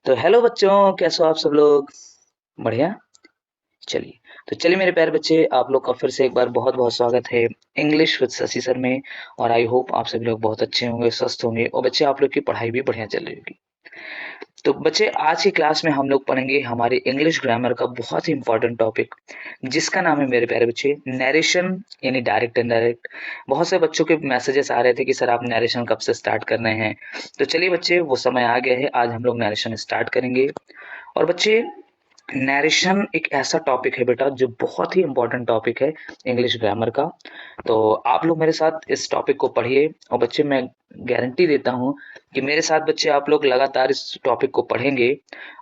तो हेलो बच्चों, कैसे हो आप सब लोग? बढ़िया। चलिए, तो चलिए मेरे प्यारे बच्चे, आप लोग का फिर से एक बार बहुत बहुत स्वागत है इंग्लिश विद शशि सर में। और आई होप आप सभी लोग बहुत अच्छे होंगे, स्वस्थ होंगे और बच्चे आप लोग की पढ़ाई भी बढ़िया चल रही होगी। तो बच्चे, आज की क्लास में हम लोग पढ़ेंगे हमारे इंग्लिश ग्रामर का बहुत ही इंपॉर्टेंट टॉपिक, जिसका नाम है मेरे प्यारे बच्चे नरेशन, यानी डायरेक्ट इनडायरेक्ट। बहुत से बच्चों के मैसेजेस आ रहे थे कि सर आप नरेशन कब से स्टार्ट कर रहे हैं। तो चलिए बच्चे, वो समय आ गया है, आज हम लोग नरेशन स्टार्ट करेंगे। और बच्चे, नरेशन एक ऐसा टॉपिक है बेटा जो बहुत ही इंपॉर्टेंट टॉपिक है इंग्लिश ग्रामर का। तो आप लोग मेरे साथ इस टॉपिक को पढ़िए और बच्चे, मैं गारंटी देता हूँ कि मेरे साथ बच्चे आप लोग लगातार इस टॉपिक को पढ़ेंगे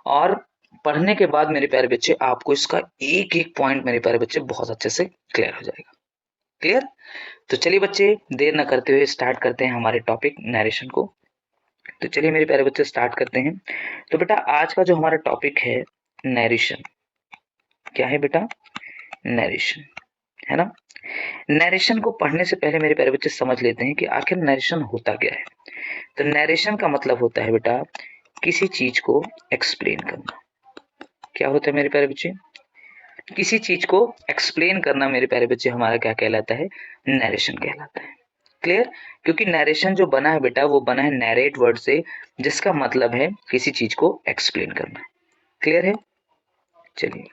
और पढ़ने के बाद मेरे प्यारे बच्चे आपको इसका एक एक पॉइंट मेरे प्यारे बच्चे बहुत अच्छे से क्लियर हो जाएगा। क्लियर? तो चलिए बच्चे, देर न करते हुए स्टार्ट करते हैं हमारे टॉपिक नरेशन को। तो चलिए मेरे प्यारे बच्चे स्टार्ट करते हैं। तो बेटा, आज का जो हमारा टॉपिक है नरेशन, क्या है बेटा? नरेशन, है ना? नरेशन को पढ़ने से पहले मेरे प्यारे बच्चे समझ लेते हैं कि आखिर नरेशन होता क्या है। तो नरेशन का मतलब होता है बेटा किसी चीज को एक्सप्लेन करना। क्या होता है मेरे प्यारे बच्चे? किसी चीज को एक्सप्लेन करना मेरे प्यारे बच्चे हमारा क्या कहलाता है? नरेशन कहलाता है। क्लियर? क्योंकि नरेशन जो बना है बेटा, वो बना है नैरेट वर्ड से, जिसका मतलब है किसी चीज को एक्सप्लेन करना। क्लियर है? चलिए,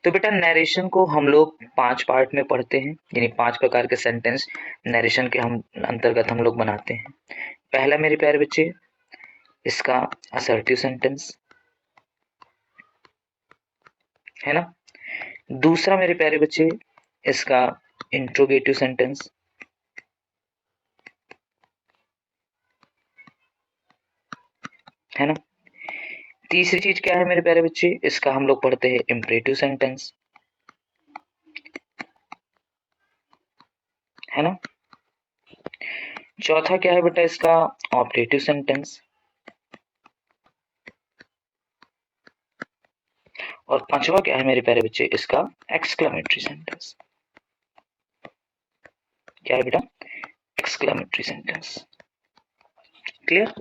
तो बेटा नरेशन को हम लोग 5 पार्ट में पढ़ते हैं, यानी 5 प्रकार के सेंटेंस नरेशन के हम अंतर्गत हम लोग बनाते हैं। पहला मेरे प्यारे बच्चे, इसका असर्टिव सेंटेंस, है ना? दूसरा मेरे प्यारे बच्चे, इसका इंट्रोगेटिव सेंटेंस, है ना? तीसरी चीज क्या है मेरे प्यारे बच्चे? इसका हम लोग पढ़ते हैं इम्परेटिव सेंटेंस, है ना? चौथा क्या है बेटा? इसका ऑपरेटिव सेंटेंस। और पांचवा क्या है मेरे प्यारे बच्चे? इसका एक्सक्लेमेटरी सेंटेंस। क्या है बेटा? Exclamatory sentence. क्लियर?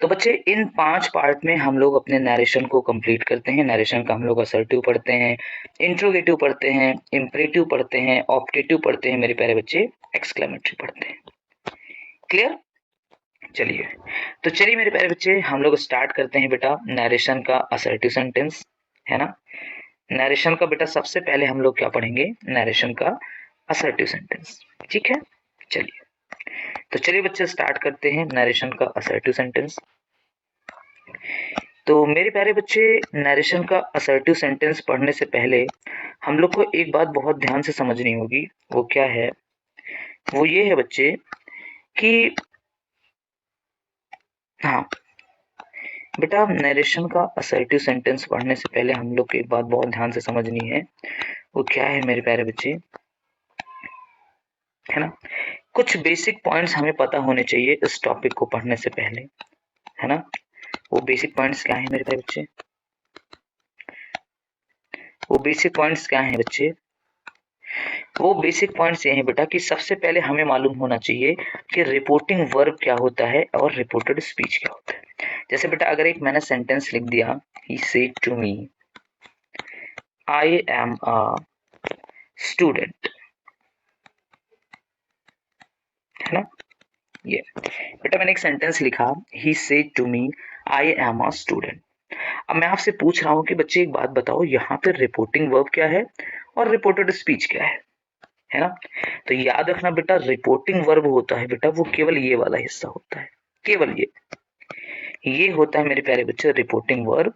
तो बच्चे, इन 5 पार्ट में हम लोग अपने नरेशन को कंप्लीट करते हैं। नरेशन का हम लोग असर्टिव पढ़ते हैं, इंट्रोगेटिव पढ़ते हैं, इम्परेटिव पढ़ते हैं, ऑप्टेटिव पढ़ते हैं मेरे प्यारे बच्चे, एक्सक्लेमेटरी पढ़ते हैं। क्लियर? चलिए, तो चलिए मेरे प्यारे बच्चे, हम लोग स्टार्ट करते हैं बेटा नरेशन का असर्टिव सेंटेंस, है ना? नरेशन का बेटा सबसे पहले हम लोग क्या पढ़ेंगे? नरेशन का असर्टिव सेंटेंस। ठीक है? चलिए, तो चलिए बच्चे स्टार्ट करते हैं नरेशन का असर्टिव सेंटेंस। तो मेरे प्यारे बच्चे, नरेशन का असर्टिव सेंटेंस पढ़ने से पहले हम लोग को एक बात बहुत ध्यान से समझनी होगी। वो क्या है? वो ये है बच्चे कि हाँ बेटा, नरेशन का असर्टिव सेंटेंस पढ़ने से पहले हम लोग को एक बात बहुत ध्यान से समझनी है। वो क्या है मेरे प्यारे बच्चे? है ना? कुछ बेसिक पॉइंट्स हमें पता होने चाहिए इस टॉपिक को पढ़ने से पहले, है ना? वो बेसिक पॉइंट्स क्या है मेरे प्यारे बच्चे? वो बेसिक पॉइंट्स क्या है बच्चे? वो बेसिक पॉइंट्स ये हैं बेटा कि सबसे पहले हमें मालूम होना चाहिए कि रिपोर्टिंग वर्ब क्या होता है और रिपोर्टेड स्पीच क्या होता है। जैसे बेटा, अगर एक मैंने सेंटेंस लिख दिया, he said to me I am a student, है ना? ये बेटा मैंने एक सेंटेंस लिखा, he said to me I am a student. अब मैं आपसे पूछ रहा हूँ कि बच्चे एक बात बताओ, यहाँ पे रिपोर्टिंग वर्ब क्या है और रिपोर्टेड स्पीच क्या है ना? तो याद रखना बेटा, रिपोर्टिंग वर्ब होता है बेटा वो केवल ये वाला हिस्सा होता है, केवल ये होता है मेरे प्यारे बच्चे रिपोर्टिंग वर्ब।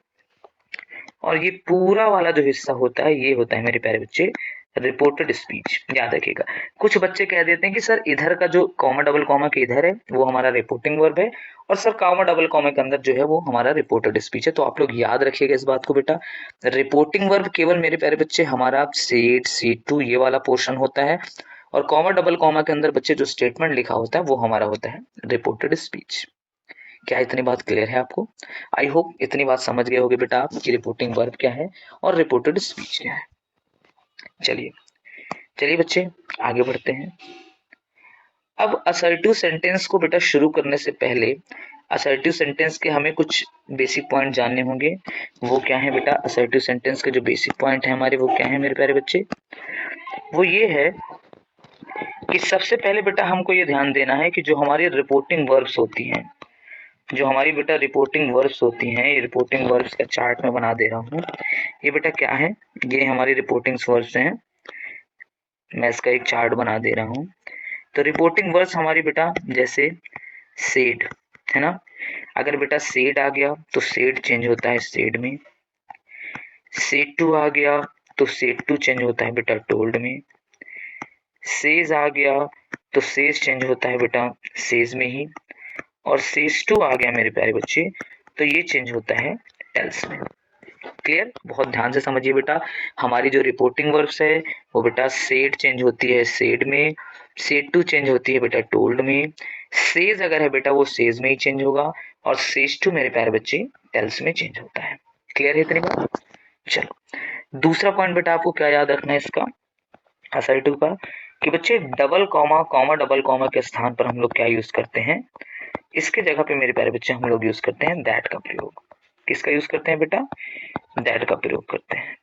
और ये पूरा वाला जो हिस्सा होता है ये होता है मेरे प्यारे बच्चे रिपोर्टेड स्पीच। याद रखिएगा। कुछ बच्चे कह देते हैं कि सर इधर का जो कॉमा डबल कॉमा के इधर है वो हमारा रिपोर्टिंग वर्ब है, और सर कॉमा डबल कॉमा के अंदर जो है वो हमारा रिपोर्टेड स्पीच है। तो आप लोग याद रखिएगा इस बात को बेटा, रिपोर्टिंग वर्ब केवल मेरे प्यारे बच्चे हमारा सेड, सीड टू, ये वाला पोर्शन होता है, और कॉमा डबल कॉमा के अंदर बच्चे जो स्टेटमेंट लिखा होता है वो हमारा होता है रिपोर्टेड स्पीच। क्या इतनी बात क्लियर है आपको? आई होप इतनी बात समझ गए होगे बेटा आप कि रिपोर्टिंग वर्ब क्या है और रिपोर्टेड स्पीच क्या है। चलिए, चलिए बच्चे आगे बढ़ते हैं। अब असर्टिव सेंटेंस को बेटा शुरू करने से पहले असर्टिव सेंटेंस के हमें कुछ बेसिक पॉइंट जानने होंगे। वो क्या है बेटा? असर्टिव सेंटेंस के जो बेसिक पॉइंट है हमारे, वो क्या है मेरे प्यारे बच्चे? वो ये है कि सबसे पहले बेटा हमको ये ध्यान देना है कि जो हमारी रिपोर्टिंग वर्ब्स होती हैं, जो हमारी बेटा रिपोर्टिंग वर्ब्स होती हैं, ये रिपोर्टिंग वर्ब्स का चार्ट मैं बना दे रहा हूँ। ये बेटा क्या है? ये हमारी रिपोर्टिंग वर्ब्स हैं। मैं इसका एक चार्ट बना दे रहा हूँ। तो रिपोर्टिंग वर्ब्स हमारी बेटा जैसे सेड है ना, अगर बेटा सेड आ गया तो सेड चेंज होता है सेड में। सेड टू आ गया तो सेड टू चेंज होता है बेटा टोल्ड में। सेज आ गया तो सेज चेंज होता है बेटा सेज में ही। और सेज टू आ गया मेरे प्यारे बच्चे तो ये चेंज होता है टेल्स में। क्लियर? बहुत ध्यान से समझिए बेटा, हमारी जो रिपोर्टिंग वर्ब्स है वो बेटा सेड चेंज होती है सेड में, सेड टू चेंज होती है बेटा टोल्ड में, सेज अगर है बेटा वो सेज में ही चेंज होगा, और सेज टू मेरे प्यारे बच्चे टेल्स में चेंज होता है। क्लियर है इतनी बात? चलो दूसरा पॉइंट बेटा आपको क्या याद रखना है इसका, असर्टिव का, कि बच्चे double comma comma double comma के स्थान पर हम लोग क्या यूज करते हैं? इसके जगह पे मेरे प्यारे बच्चे हम लोग यूज करते हैं दैट का प्रयोग। किसका यूज करते हैं बेटा? दैट का प्रयोग करते हैं।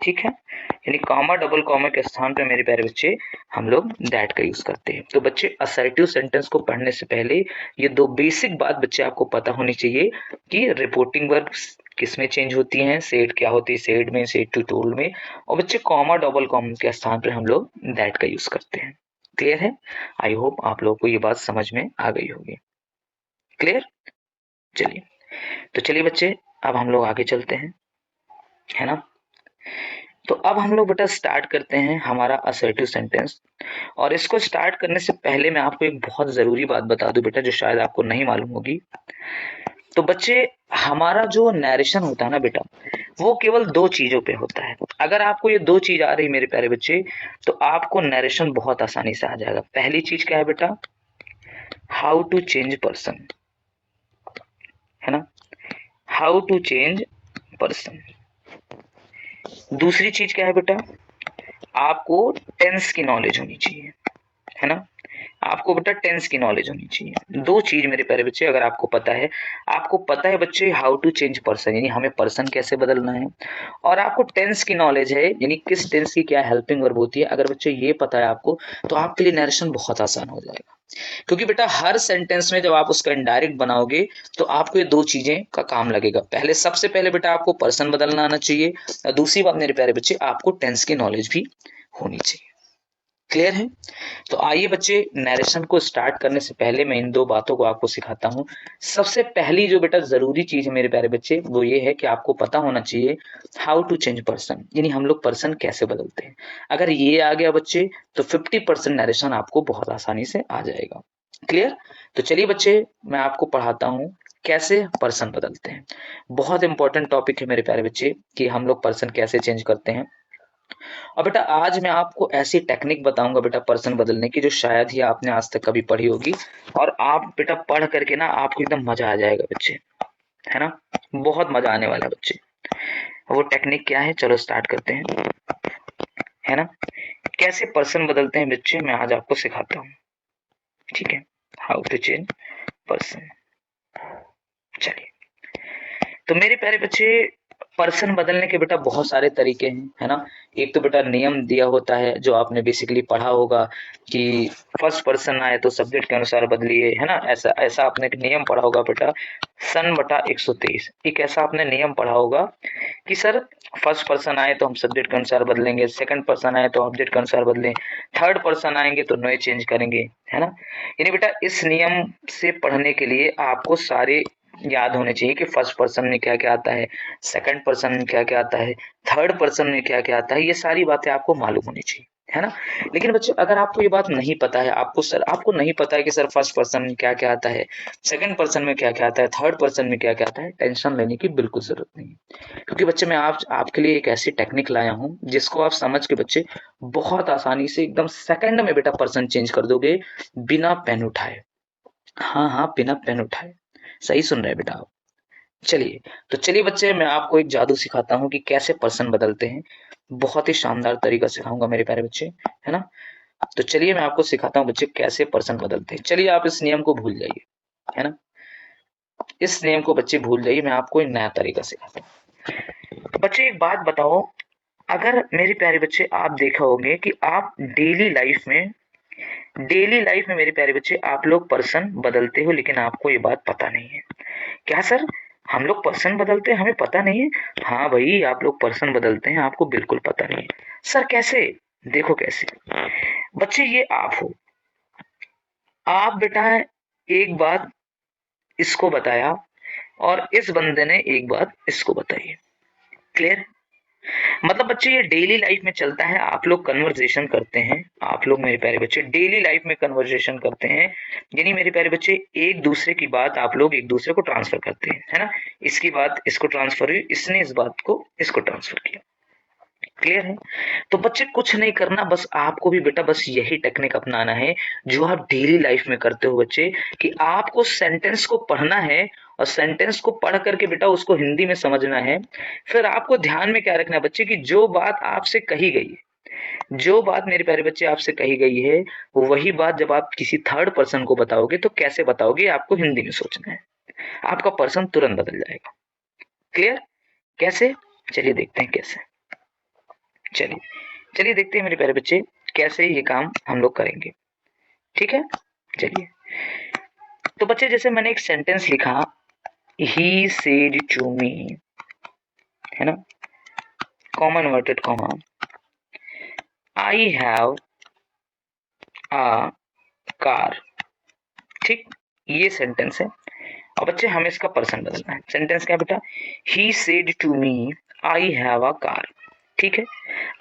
ठीक है, यानी कॉमा डबल कॉमा के स्थान पे मेरे प्यारे बच्चे हम लोग दैट का यूज करते हैं। तो बच्चे असर्टिव सेंटेंस को पढ़ने से पहले ये दो बेसिक बात बच्चे आपको पता होनी चाहिए कि रिपोर्टिंग वर्ब्स किस में चेंज होती हैं, सेड क्या होती है सेड में, सेड टू टोल्ड में, और बच्चे कॉमा डबल कॉमा के स्थान पर हम लोग दैट का यूज करते हैं। क्लियर है? आई होप आप लोगों को ये बात समझ में आ गई होगी। क्लियर? चलिए, तो चलिए बच्चे अब हम लोग आगे चलते हैं, है ना। तो अब हम लोग बेटा स्टार्ट करते हैं हमारा असर्टिव सेंटेंस। और इसको स्टार्ट करने से पहले मैं आपको एक बहुत जरूरी बात बता दूं बेटा, जो शायद आपको नहीं मालूम होगी। तो बच्चे हमारा जो नरेशन होता है ना बेटा, वो केवल दो चीजों पे होता है। अगर आपको ये दो चीज आ रही मेरे प्यारे बच्चे, तो आपको नरेशन बहुत आसानी से आ जाएगा। पहली चीज क्या है बेटा? हाउ टू चेंज पर्सन, है ना, हाउ टू चेंज पर्सन। दूसरी चीज क्या है बेटा? आपको टेंस की नॉलेज होनी चाहिए, है ना, आपको बेटा टेंस की नॉलेज होनी चाहिए। दो चीज मेरे प्यारे बच्चे अगर आपको पता है, आपको पता है बच्चे हाउ टू चेंज पर्सन यानी हमें पर्सन कैसे बदलना है, और आपको टेंस की नॉलेज है यानी किस टेंस की क्या हेल्पिंग वर्ब होती है, अगर बच्चे ये पता है आपको, तो आपके लिए नरेशन बहुत आसान हो जाएगा। क्योंकि बेटा हर सेंटेंस में जब आप उसका इनडायरेक्ट बनाओगे तो आपको ये दो चीजें का काम लगेगा। पहले सबसे पहले बेटा आपको पर्सन बदलना आना चाहिए, और दूसरी बात मेरे प्यारे बच्चे आपको टेंस की नॉलेज भी होनी चाहिए। क्लियर है? तो आइए बच्चे, नरेशन को स्टार्ट करने से पहले मैं इन दो बातों को आपको सिखाता हूँ। सबसे पहली जो बेटा जरूरी चीज है मेरे प्यारे बच्चे, वो ये है कि आपको पता होना चाहिए हाउ टू चेंज पर्सन, यानी हम लोग पर्सन कैसे बदलते हैं। अगर ये आ गया बच्चे तो 50% नरेशन आपको बहुत आसानी से आ जाएगा। क्लियर? तो चलिए बच्चे मैं आपको पढ़ाता हूँ कैसे पर्सन बदलते हैं। बहुत इंपॉर्टेंट टॉपिक है मेरे प्यारे बच्चे कि हम लोग पर्सन कैसे चेंज करते हैं। और बेटा आज मैं आपको ऐसी टेक्निक बताऊंगा बेटा पर्सन बदलने की, जो शायद ही आपने आज तक कभी पढ़ी होगी, और आप बेटा पढ़ करके ना आपको एकदम मजा आ जाएगा बच्चे, है ना, बहुत मजा आने वाला है बच्चे। वो टेक्निक क्या है, चलो स्टार्ट करते हैं, है ना। कैसे पर्सन बदलते हैं बच्चे मैं आज आपको सिखाता हूँ, ठीक है, हाउ टू चेंज पर्सन। चलिए, तो मेरे प्यारे बच्चे पर्सन बदलने के बेटा बहुत सारे तरीके हैं, है ना। एक तो बेटा नियम दिया होता है जो आपने बेसिकली पढ़ा होगा कि फर्स्ट पर्सन आए तो सब्जेक्ट के अनुसार बदलिए, है ना। ऐसा ऐसा आपने एक नियम पढ़ा होगा बेटा, सन बटा 123। एक ऐसा आपने नियम पढ़ा होगा कि सर फर्स्ट पर्सन आए तो हम सब्जेक्ट के अनुसार बदलेंगे, सेकंड पर्सन आए तो ऑब्जेक्ट के अनुसार बदलें, थर्ड पर्सन आएंगे तो नए चेंज करेंगे, है ना। यानी बेटा इस नियम से पढ़ने के लिए आपको सारे याद होने चाहिए कि फर्स्ट पर्सन में क्या क्या आता है, सेकंड पर्सन में क्या क्या आता है, थर्ड पर्सन में क्या क्या आता है, ये सारी बातें आपको मालूम होनी चाहिए, है ना। लेकिन बच्चे अगर आपको ये बात नहीं पता है, आपको नहीं पता है कि सर फर्स्ट पर्सन में क्या क्या आता है, सेकंड पर्सन में क्या क्या आता है, थर्ड पर्सन में क्या क्या आता है, टेंशन लेने की बिल्कुल जरूरत नहीं है। क्योंकि बच्चे मैं आपके लिए एक ऐसी टेक्निक लाया हूँ जिसको आप समझ के बच्चे बहुत आसानी से एकदम सेकंड में बेटा पर्सन चेंज कर दोगे, बिना पेन उठाए। हाँ हाँ, बिना पेन उठाए, सही सुन रहे हैं बेटा आप। चलिए, तो चलिए बच्चे मैं आपको एक जादू सिखाता हूँ कि कैसे पर्सन बदलते हैं। बहुत ही शानदार तरीका सिखाऊंगा मेरे प्यारे बच्चे, है ना। तो चलिए मैं आपको सिखाता हूँ बच्चे कैसे पर्सन बदलते हैं। चलिए आप इस नियम को भूल जाइए, है ना। इस नियम को बच्चे भूल जाइए, मैं आपको एक नया तरीका सिखाता हूँ। तो बच्चे एक बात बताओ, अगर मेरे प्यारे बच्चे आप देखा होंगे कि आप डेली लाइफ में मेरे प्यारे बच्चे आप लोग पर्सन बदलते हो, लेकिन आपको ये बात पता नहीं है। क्या सर, हम लोग पर्सन बदलते हैं, हमें पता नहीं है? हाँ भाई, आप लोग पर्सन बदलते हैं, आपको बिल्कुल पता नहीं है। सर कैसे? देखो कैसे। बच्चे ये आप हो, आप बेटा एक बात इसको बताया और इस बंदे ने एक बात इसको बताई। क्लियर? मतलब बच्चे ये डेली लाइफ में चलता है, आप लोग कन्वर्सेशन करते हैं, आप लोग मेरे प्यारे बच्चे डेली लाइफ में कन्वर्सेशन करते हैं, यानी मेरे प्यारे बच्चे एक दूसरे की बात आप लोग एक दूसरे को ट्रांसफर करते हैं, है ना? इसकी बात इसको ट्रांसफर हुई, इसने इस बात को इसको ट्रांसफर किया। क्लियर है? तो बच्चे कुछ नहीं करना, बस आपको भी बेटा बस यही टेक्निक अपनाना है जो आप डेली लाइफ में करते हो बच्चे, कि आपको सेंटेंस को पढ़ना है और सेंटेंस को पढ़ करके बेटा उसको हिंदी में समझना है। फिर आपको ध्यान में क्या रखना है बच्चे, कि जो बात आपसे कही गई है, जो बात मेरे प्यारे बच्चे आपसे कही गई है, वही बात जब आप किसी थर्ड पर्सन को बताओगे तो कैसे बताओगे, आपको हिंदी में सोचना है। आपका पर्सन तुरंत बदल जाएगा। क्लियर? कैसे? चलिए देखते हैं कैसे। चलिए चलिए देखते हैं मेरे प्यारे बच्चे कैसे ये काम हम लोग करेंगे। ठीक है, चलिए। तो बच्चे जैसे मैंने एक सेंटेंस लिखा, ही सेड टू मी, है ना, common inverted comma, I have a car. ठीक, ये सेंटेंस है। और बच्चे हमें इसका पर्सन बदलना है। सेंटेंस क्या बेटा? He said to me I have a car. ठीक है,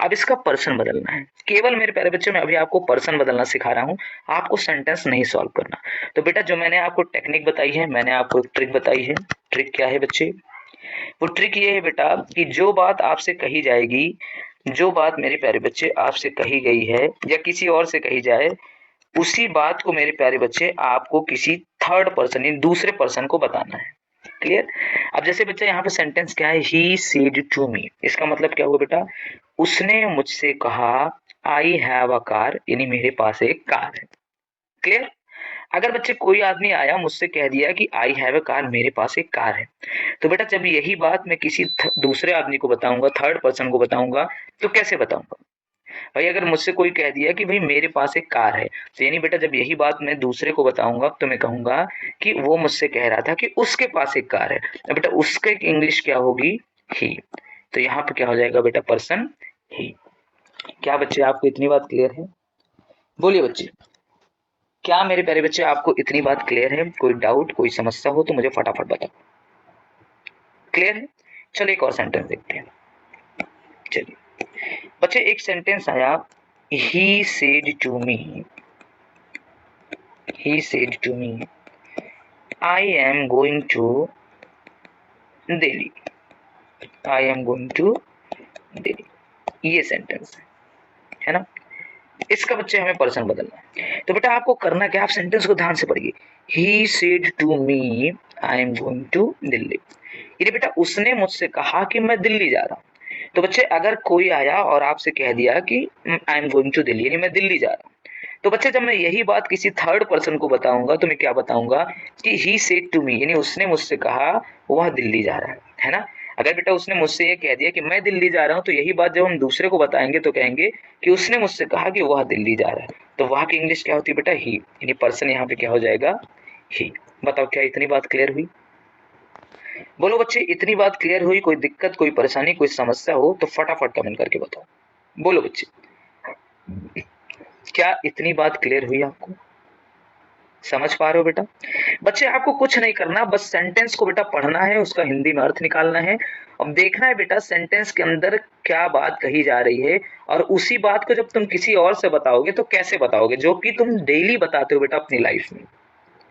अब इसका पर्सन बदलना है। केवल मेरे प्यारे बच्चों, मैं अभी आपको पर्सन बदलना सिखा रहा हूँ, आपको सेंटेंस नहीं सॉल्व करना। तो बेटा जो मैंने आपको टेक्निक बताई है, मैंने आपको एक ट्रिक बताई है। ट्रिक क्या है बच्चे? वो ट्रिक ये है बेटा कि जो बात आपसे कही जाएगी, जो बात मेरे प्यारे बच्चे आपसे कही गई है या किसी और से कही जाए, उसी बात को मेरे प्यारे बच्चे आपको किसी थर्ड पर्सन यानी दूसरे पर्सन को बताना है। क्लियर? अब जैसे बच्चा यहाँ पे सेंटेंस क्या है, ही सेड टू मी, इसका मतलब क्या हुआ बेटा? उसने मुझसे कहा आई हैव अ कार, यानी मेरे पास एक कार है। क्लियर? अगर बच्चे कोई आदमी आया मुझसे कह दिया कि आई हैव अ कार, मेरे पास एक कार है, तो बेटा जब यही बात मैं किसी दूसरे आदमी को बताऊंगा, थर्ड पर्सन को बताऊंगा, तो कैसे बताऊंगा? भाई अगर मुझसे कोई कह दिया कि भाई मेरे पास एक कार है, तो यानी बेटा जब यही बात मैं दूसरे को बताऊंगा तो मैं कहूंगा कि वो मुझसे कह रहा था कि उसके पास एक कार है। तो बेटा उसके इंग्लिश क्या होगी? ही। तो यहाँ पे क्या हो जाएगा बेटा? पर्सन ही। क्या बच्चे आपको इतनी बात क्लियर है? बोलिए बच्चे, क्या मेरे प्यारे बच्चे आपको इतनी बात क्लियर है? कोई डाउट, कोई समस्या हो तो मुझे फटाफट बताओ। क्लियर है? चलो एक और सेंटेंस देखते हैं। चलिए बच्चे, एक सेंटेंस आया, he said to me, he said to me, I am going to Delhi. I am going to Delhi. ये सेंटेंस है ना? इसका बच्चे हमें पर्सन बदलना है। तो बेटा आपको करना क्या, आप सेंटेंस को ध्यान से पढ़िए। He said to me, I am going to Delhi. ये बेटा उसने मुझसे कहा कि मैं दिल्ली जा रहा हूँ। तो बच्चे अगर कोई आया और आपसे कह दिया कि I am going to Delhi, यानी मैं दिल्ली जा रहा हूँ, तो बच्चे जब मैं यही बात किसी थर्ड पर्सन को बताऊंगा तो मैं क्या बताऊंगा कि ही सेड टू मी, यानी उसने मुझसे कहा वह दिल्ली जा रहा है ना? अगर बेटा उसने मुझसे ये कह दिया कि मैं दिल्ली जा रहा हूँ, तो यही बात जब हम दूसरे को बताएंगे तो कहेंगे कि उसने मुझसे कहा कि वह दिल्ली जा रहा है। तो वह की इंग्लिश क्या होती है बेटा? ही, यानी पर्सन यहाँ पे क्या हो जाएगा? ही। बताओ क्या इतनी बात क्लियर हुई? बोलो बच्चे, इतनी बात क्लियर हुई? कोई दिक्कत, कोई परेशानी, कोई समस्या हो तो फटाफट कमेंट करके बताओ। बोलो बच्चे, क्या इतनी बात क्लियर हुई आपको? समझ पा रहे हो बेटा? बच्चे आपको कुछ नहीं करना, बस सेंटेंस को बेटा पढ़ना है, उसका हिंदी में अर्थ निकालना है। अब देखना है बेटा सेंटेंस के अंदर क्या बात कही जा रही है, और उसी बात को जब तुम किसी और से बताओगे तो कैसे बताओगे, जो कि तुम डेली बताते हो बेटा अपनी लाइफ में,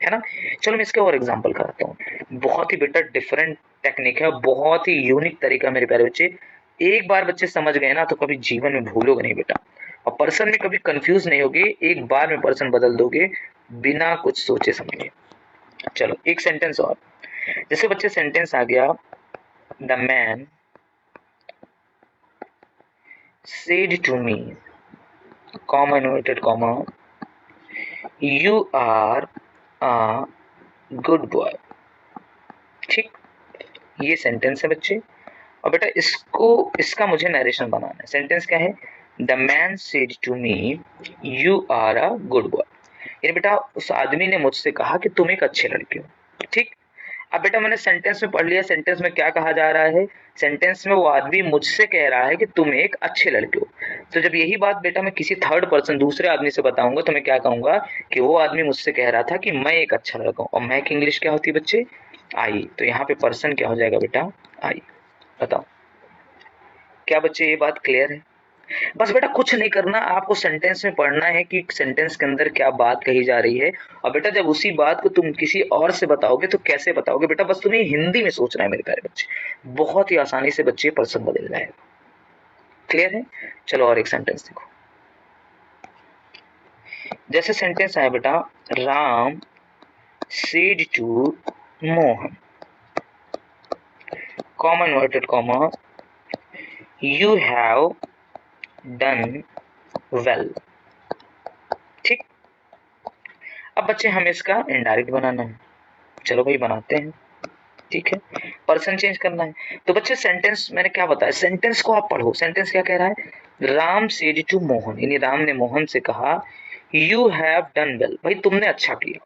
है ना? चलो मैं इसका और एग्जांपल कराता हूँ। बहुत ही बेटा डिफरेंट टेक्निक है, बहुत ही यूनिक तरीका मेरे प्यारे बच्चे। एक बार बच्चे समझ गए ना तो कभी जीवन में भूलोगे नहीं बेटा, और पर्सन में कभी कंफ्यूज नहीं होगे, एक बार में पर्सन बदल दोगे बिना कुछ सोचे समझे। चलो एक सेंटेंस और, जैसे बच्चे सेंटेंस आ गया, the man said to me, comma inverted comma, you are a good boy. ठीक, ये सेंटेंस है बच्चे। और बेटा इसका मुझे नरेशन बनाना है। सेंटेंस क्या है? The man said to me you are a good boy. यानी बेटा उस आदमी ने मुझसे कहा कि तुम एक अच्छे लड़के हो। ठीक, अब बेटा मैंने सेंटेंस में पढ़ लिया, सेंटेंस में क्या कहा जा रहा है? सेंटेंस में वो आदमी मुझसे कह रहा है कि तुम एक अच्छे लड़के हो। तो जब यही बात बेटा मैं किसी थर्ड पर्सन दूसरे आदमी से बताऊंगा तो मैं क्या कहूंगा कि वो आदमी मुझसे कह रहा था कि मैं एक अच्छा लड़का हूँ। और मैं की इंग्लिश क्या होती है बच्चे? आई। तो यहाँ पे पर्सन क्या हो जाएगा बेटा? आई। बताओ, क्या बच्चे ये बात क्लियर है? बस बेटा कुछ नहीं करना, आपको सेंटेंस में पढ़ना है कि सेंटेंस के अंदर क्या बात कही जा रही है। और बेटा जब उसी बात को तुम किसी और से बताओगे तो कैसे बताओगे बेटा? बस तुम्हें हिंदी में सोचना है मेरे प्यारे बच्चे, बहुत ही आसानी से बच्चे पर्सन बदल जाएगा। क्लियर है? चलो और एक सेंटेंस देखो। जैसे सेंटेंस आया बेटा, Ram said to Mohan, comma inverted comma, you have done well. ठीक, अब बच्चे हमें इसका इनडायरेक्ट बनाना है। चलो भाई बनाते हैं। ठीक है, पर्सन चेंज करना है। तो बच्चे सेंटेंस मैंने क्या बताया, सेंटेंस को आप पढ़ो। सेंटेंस क्या कह रहा है? राम सेड टू मोहन, यानी राम ने मोहन से कहा यू हैव डन वेल, भाई तुमने अच्छा किया।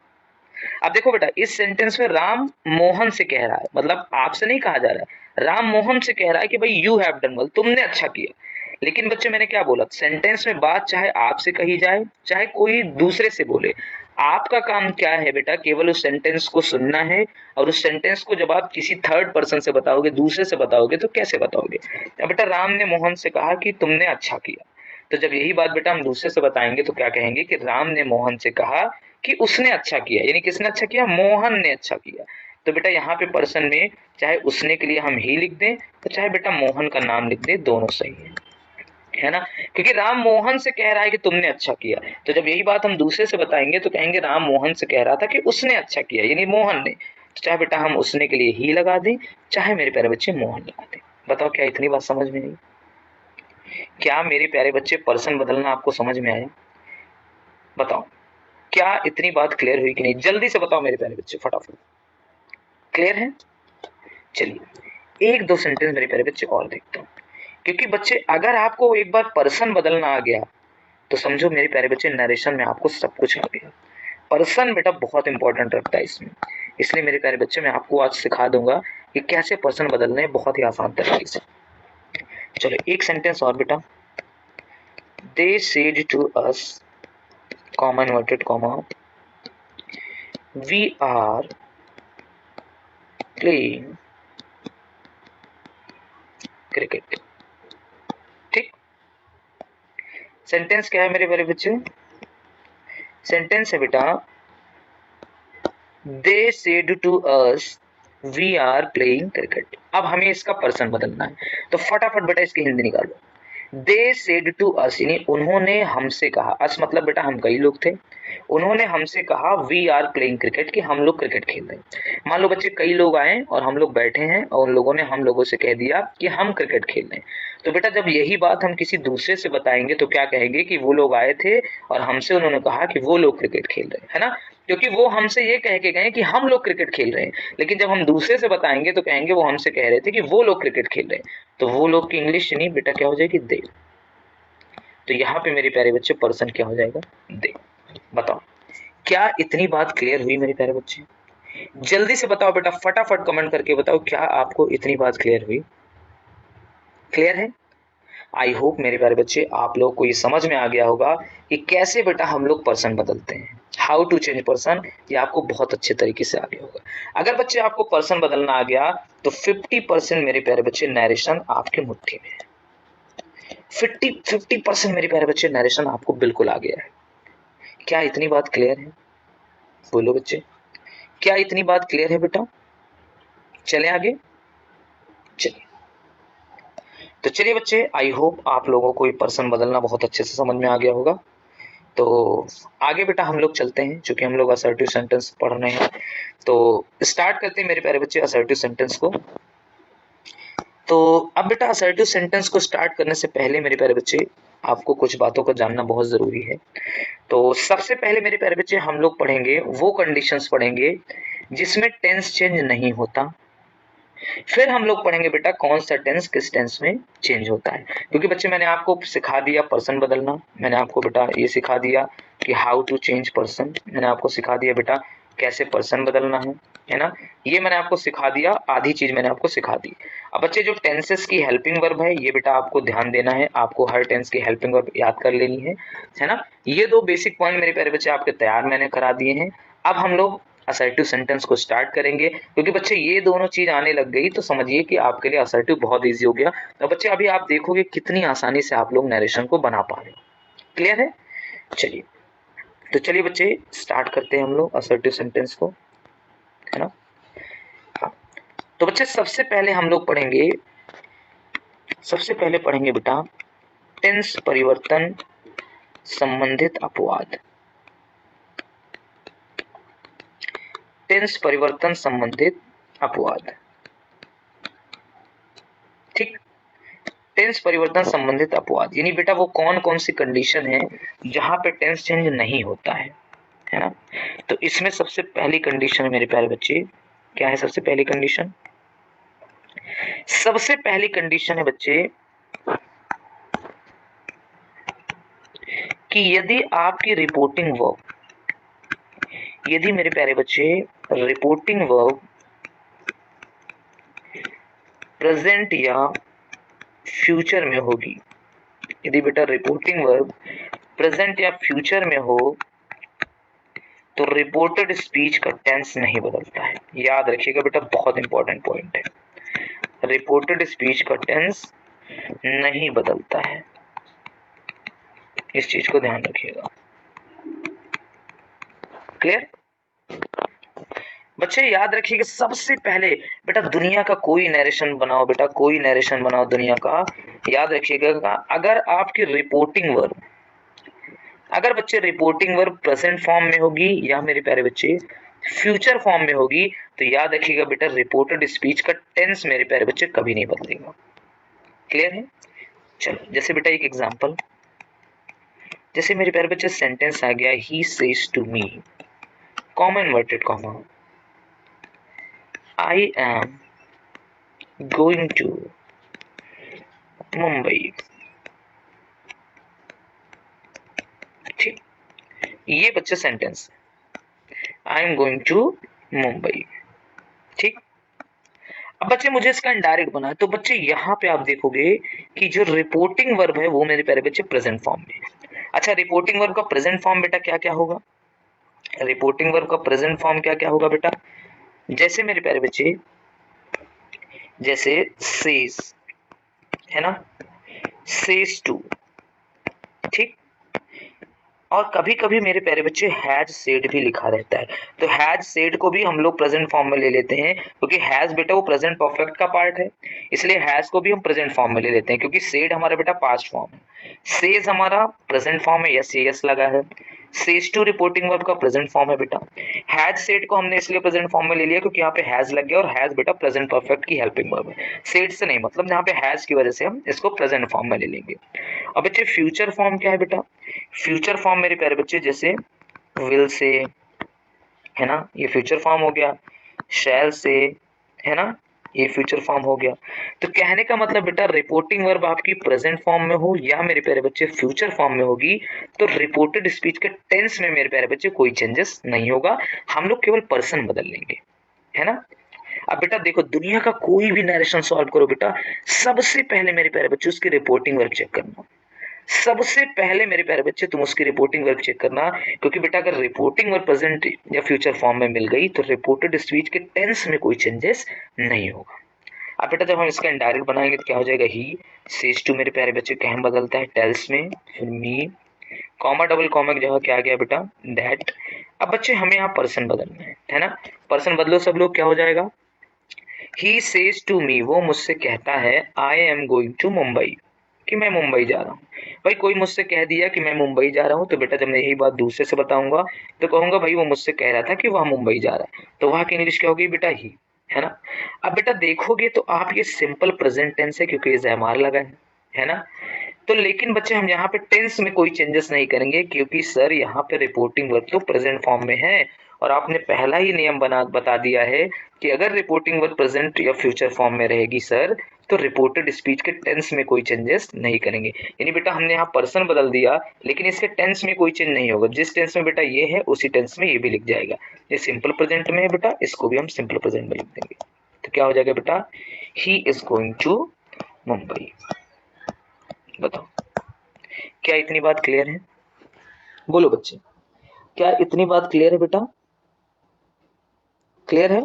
अब देखो बेटा इस सेंटेंस में राम मोहन से कह रहा है, मतलब आपसे नहीं कहा जा रहा है, राम मोहन से कह रहा है कि भाई यू हैव डन वेल, तुमने अच्छा किया। लेकिन बच्चे मैंने क्या बोला, सेंटेंस में बात चाहे आपसे कही जाए चाहे कोई दूसरे से बोले, आपका काम क्या है बेटा? केवल उस सेंटेंस को सुनना है। और उस सेंटेंस को जब आप किसी थर्ड पर्सन से बताओगे, दूसरे से बताओगे, तो कैसे बताओगे? अब बेटा राम ने मोहन से कहा कि तुमने अच्छा किया। तो जब यही बात बेटा हम दूसरे से बताएंगे तो क्या कहेंगे कि राम ने मोहन से कहा कि उसने अच्छा किया, यानी किसने अच्छा किया? मोहन ने अच्छा किया। तो बेटा यहाँ पे पर्सन में चाहे उसने के लिए हम ही लिख दें तो चाहे बेटा मोहन का नाम लिख दें, दोनों सही है ना? क्योंकि राम मोहन से कह रहा है कि तुमने अच्छा किया। तो जब यही बात हम दूसरे से बताएंगे तो कहेंगे राम मोहन से कह रहा था कि उसने अच्छा किया, यानी मोहन ने। तो चाहे बेटा हम उसने के लिए ही लगा दें, चाहे मेरे प्यारे बच्चे मोहन लगा दें। बताओ क्या इतनी बात समझ में नहीं? क्या मेरे प्यारे बच्चे पर्सन बदलना आपको समझ में आया? बताओ क्या इतनी बात क्लियर हुई कि नहीं? जल्दी से बताओ मेरे प्यारे बच्चे, फटाफट। क्लियर है? चलिए एक दो सेंटेंस मेरे प्यारे बच्चे और देखता हूँ। क्योंकि बच्चे अगर आपको एक बार पर्सन बदलना आ गया तो समझो मेरे प्यारे बच्चे नरेशन में आपको सब कुछ आ गया। पर्सन बेटा बहुत इंपॉर्टेंट रखता है इसमें, इसलिए मेरे प्यारे बच्चे मैं आपको आज सिखा दूंगा कि कैसे पर्सन बदलने हैं बहुत ही आसान तरीके से। चलो एक सेंटेंस और बेटा, they said to us, comma inverted comma, we are playing cricket. ठीक, सेंटेंस क्या है मेरे प्यारे बच्चे? सेंटेंस है बेटा they said to us we are playing cricket. अब हमें इसका पर्सन बदलना है तो फटाफट बेटा इसकी हिंदी निकालो। दे सेड टू अस यानी उन्होंने हमसे कहा, अस मतलब बेटा हम कई लोग थे, उन्होंने हमसे कहा वी आर प्लेइंग क्रिकेट कि हम लोग क्रिकेट खेल रहे हैं। मान लो बच्चे कई लोग आए और हम लोग बैठे हैं और उन लोगों ने हम लोगों से कह दिया कि हम क्रिकेट खेल रहे हैं। तो बेटा जब यही बात हम किसी दूसरे से बताएंगे तो क्या कहेंगे कि वो लोग आए थे और हमसे उन्होंने कहा कि वो लोग क्रिकेट खेल रहे हैं, है ना? क्योंकि वो हमसे ये कह के गए कि हम लोग क्रिकेट खेल रहे हैं। लेकिन जब हम दूसरे से बताएंगे तो कहेंगे वो हमसे कह रहे थे कि वो लोग क्रिकेट खेल रहे हैं। तो वो लोग की इंग्लिश नहीं बेटा क्या हो जाएगी? दे। तो यहाँ पे मेरे प्यारे बच्चे पर्सन क्या हो जाएगा? दे। बताओ क्या इतनी बात क्लियर हुई मेरे प्यारे बच्चे? जल्दी से बताओ बेटा, फटाफट कमेंट करके बताओ क्या आपको इतनी बात क्लियर हुई? क्लियर है? आई होप मेरे प्यारे बच्चे आप लोग को ये समझ में आ गया होगा कि कैसे बेटा हम लोग पर्सन बदलते हैं, हाउ टू चेंज पर्सन, ये आपको बहुत अच्छे तरीके से आ गया होगा। अगर बच्चे आपको पर्सन बदलना आ गया तो 50% मेरे प्यारे बच्चे नरेशन आपके मुट्ठी में है। 50% मेरे प्यारे बच्चे नरेशन आपको बिल्कुल आ गया है। क्या इतनी बात क्लियर है? बोलो बच्चे, क्या इतनी बात क्लियर है बेटा? चले आगे। चलिए तो चलिए बच्चे, आई होप आप लोगों को ये पर्सन बदलना बहुत अच्छे से समझ में आ गया होगा। तो आगे बेटा हम लोग चलते हैं, क्योंकि हम लोग असर्टिव सेंटेंस पढ़ रहे हैं। तो स्टार्ट करते हैं मेरे प्यारे बच्चे असर्टिव सेंटेंस को। तो अब बेटा असर्टिव सेंटेंस को स्टार्ट करने से पहले मेरे प्यारे बच्चे आपको कुछ बातों को जानना बहुत जरूरी है। तो सबसे पहले मेरे प्यारे बच्चे हम लोग पढ़ेंगे वो कंडीशंस पढ़ेंगे जिसमें टेंस चेंज नहीं होता, फिर हम लोग पढ़ेंगे बेटा कौन सा टेंस किस टेंस में चेंज होता है, क्योंकि बच्चे मैंने आपको सिखा दिया पर्सन बदलना, मैंने आपको बेटा ये सिखा दिया कि हाउ टू चेंज पर्सन, मैंने आपको सिखा दिया बेटा कैसे पर्सन बदलना है ना, ये मैंने आपको सिखा दिया, आधी चीज मैंने आपको सिखा दी। अब बच्चे जो टेंसेस की हेल्पिंग वर्ब है ये बेटा आपको ध्यान देना है, आपको हर टेंस की हेल्पिंग वर्ब याद कर लेनी है ना। ये दो बेसिक पॉइंट मेरे प्यारे बच्चे आपके तैयार मैंने करा दिए हैं। अब हम लोग असर्टिव सेंटेंस को स्टार्ट करेंगे, क्योंकि बच्चे ये दोनों चीज आने लग गई तो समझिए कि आपके लिए असर्टिव बहुत इजी हो गया। तो बच्चे अभी आप देखोगे कितनी आसानी से आप लोग नरेशन को बना पा रहे हो। क्लियर है? चलिए, तो चलिए बच्चे स्टार्ट करते हैं हम लोग असर्टिव सेंटेंस को, है ना। हाँ, तो बच्चे सबसे पहले हम लोग पढ़ेंगे, सबसे पहले पढ़ेंगे बेटा टेंस परिवर्तन संबंधित अपवाद। टेंस परिवर्तन संबंधित अपवाद, ठीक। टेंस परिवर्तन संबंधित अपवाद यानी बेटा वो कौन कौन सी कंडीशन है जहां पे टेंस चेंज नहीं होता है ना। तो इसमें सबसे पहली कंडीशन है मेरे प्यारे बच्चे, क्या है सबसे पहली कंडीशन? सबसे पहली कंडीशन है बच्चे कि यदि आपकी रिपोर्टिंग वर्ब, यदि मेरे प्यारे बच्चे रिपोर्टिंग वर्ब प्रेजेंट या फ्यूचर में होगी, यदि बेटा रिपोर्टिंग वर्ब प्रेजेंट या फ्यूचर में हो तो रिपोर्टेड स्पीच का टेंस नहीं बदलता है। याद रखिएगा बेटा बहुत इंपॉर्टेंट पॉइंट है, रिपोर्टेड स्पीच का टेंस नहीं बदलता है, इस चीज को ध्यान रखिएगा। क्लियर? बच्चे याद रखिएगा सबसे पहले बेटा दुनिया का कोई नरेशन बनाओ, बेटा कोई नरेशन बनाओ दुनिया का, याद रखिएगा अगर आपकी रिपोर्टिंग वर्ब, अगर बच्चे रिपोर्टिंग वर्ब प्रेजेंट फॉर्म में होगी या मेरे प्यारे बच्चे फ्यूचर फॉर्म में होगी तो याद रखिएगा बेटा रिपोर्टेड स्पीच का टेंस मेरे प्यारे बच्चे कभी नहीं बदलेगा। क्लियर है? चलो जैसे बेटा एक एग्जांपल, जैसे मेरे प्यारे बच्चे सेंटेंस आ गया he says to me, comma inverted comma, I am going to Mumbai, ठीक। ये बच्चे sentence I am going to Mumbai, ठीक। अब बच्चे मुझे इसका इनडायरेक्ट बना है तो बच्चे यहाँ पे आप देखोगे कि जो रिपोर्टिंग वर्ब है वो मेरे प्यारे बच्चे प्रेजेंट फॉर्म में है। अच्छा रिपोर्टिंग वर्ब का प्रेजेंट फॉर्म बेटा क्या क्या होगा? रिपोर्टिंग वर्ब का प्रेजेंट फॉर्म क्या क्या होगा बेटा? जैसे मेरे प्यारे बच्चे जैसे सेज है ना, सेज टू, ठीक। और कभी कभी मेरे प्यारे बच्चे हैज सेड भी लिखा रहता है, तो हैज सेड को भी हम लोग प्रेजेंट फॉर्म में ले लेते हैं क्योंकि हैज बेटा वो प्रेजेंट परफेक्ट का पार्ट है, इसलिए हैज को भी हम प्रेजेंट फॉर्म में ले लेते हैं क्योंकि सेड हमारा बेटा पास्ट फॉर्म है, सेज हमारा प्रेजेंट फॉर्म है, यस यस लगा है, सेज टू रिपोर्टिंग वर्ब का प्रेजेंट फॉर्म है बेटा, हैज सेड को हमने इसलिए प्रेजेंट फॉर्म में ले लिया क्योंकि यहाँ पे हैज लग गया और हैज बेटा प्रेजेंट परफेक्ट की हेल्पिंग वर्ब है, सेड से नहीं, मतलब यहाँ पे हैज की वजह से हम इसको प्रेजेंट फॉर्म में ले लेंगे। अब बच्चे फ्यूचर फॉर्म क्या है बेटा? फ्यूचर फॉर्म मेरे प्यारे बच्चे जैसे विल से है ना, ये फ्यूचर फॉर्म हो गया, शैल से है ना, ये फ्यूचर फॉर्म हो गया। तो कहने का मतलब बेटा रिपोर्टिंग वर्ब आपकी प्रेजेंट फॉर्म में हो या मेरे प्यारे बच्चे फ्यूचर फॉर्म में होगी तो रिपोर्टेड स्पीच के टेंस में मेरे प्यारे बच्चे कोई चेंजेस नहीं होगा, हम लोग केवल पर्सन बदल लेंगे, है ना। अब बेटा देखो दुनिया का कोई भी नरेशन सॉल्व करो बेटा, सबसे पहले मेरे प्यारे बच्चे उसकी रिपोर्टिंग वर्ब चेक करना, सबसे पहले मेरे प्यारे बच्चे तुम उसकी रिपोर्टिंग वर्ब चेक करना, क्योंकि बेटा अगर रिपोर्टिंग वर्ब प्रेजेंट या फ्यूचर फॉर्म में मिल गई तो रिपोर्टेड स्पीच के टेंस में कोई चेंजेस नहीं होगा। अब बेटा जब हम इसका इनडायरेक्ट बनाएंगे तो क्या हो जाएगा, ही सेज टू मेरे प्यारे बच्चे क्या बदलता है टेल्स में, फिर मी, कॉमा डबल कॉमा की जगह क्या आ गया बेटा दैट। अब बच्चे हमें यहाँ पर्सन बदलना है ना, पर्सन बदलो सब लोग, क्या हो जाएगा, ही सेज टू मी, वो मुझसे कहता है I am going to Mumbai, कि मैं मुंबई जा रहा हूँ। भाई कोई मुझसे कह दिया कि मैं मुंबई जा रहा हूँ तो बेटा जब मैं यही बात दूसरे से बताऊंगा तो कहूंगा भाई वो मुझसे कह रहा था कि वह मुंबई जा रहा है, तो वहां की इंग्लिश क्या होगी बेटा ही, है ना। अब बेटा देखोगे तो आप ये सिंपल प्रेजेंट टेंस है क्योंकि ये ज़मार लगा है ना। तो लेकिन बच्चे हम यहाँ पे टेंस में कोई चेंजेस नहीं करेंगे क्योंकि सर यहाँ पे रिपोर्टिंग वर्ब तो प्रेजेंट फॉर्म में है और आपने पहला ही नियम बता दिया है कि अगर रिपोर्टिंग वर्ब प्रेजेंट या फ्यूचर फॉर्म में रहेगी सर, तो रिपोर्टेड स्पीच के टेंस में कोई चेंजेस नहीं करेंगे। यानी बेटा हमने यहाँ पर्सन बदल दिया, लेकिन इसके टेंस में कोई चेंज नहीं होगा। जिस टेंस में बेटा ये है उसी टेंस में ये भी लिख जाएगा। ये सिंपल प्रेजेंट में है बेटा, इसको भी हम सिंपल प्रेजेंट में लिख देंगे। तो क्या हो जाएगा बेटा, he is going to Mumbai. बताओ, क्या इतनी बात क्लियर है? बोलो बच्चे, क्या इतनी बात क्लियर है बेटा? क्लियर है?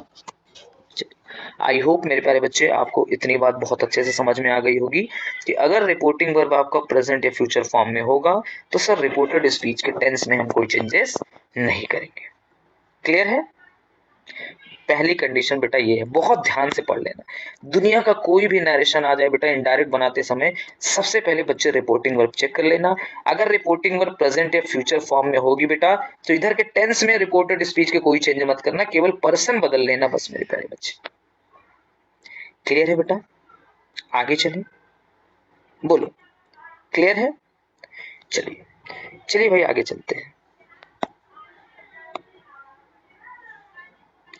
आई होप मेरे प्यारे बच्चे आपको इतनी बात बहुत अच्छे से समझ में आ गई होगी कि अगर रिपोर्टिंग वर्ब आपका प्रेजेंट या फ्यूचर फॉर्म में होगा तो सर रिपोर्टेड स्पीच के टेंस में हम कोई चेंजेस नहीं करेंगे। क्लियर है? पहली कंडीशन बेटा ये है, बहुत ध्यान से पढ़ लेना। दुनिया का कोई भी नरेशन आ जाए बेटा इनडायरेक्ट बनाते समय, सबसे पहले बच्चे रिपोर्टिंग वर्ब चेक कर लेना। अगर रिपोर्टिंग वर्ब प्रेजेंट या फ्यूचर फॉर्म में होगी बेटा, तो इधर के टेंस में रिपोर्टेड स्पीच के कोई चेंज मत करना, केवल पर्सन बदल लेना बस मेरे प्यारे बच्चे। क्लियर है बेटा? आगे चलिए, बोलो क्लियर है? चलिए चलिए भाई आगे चलते हैं।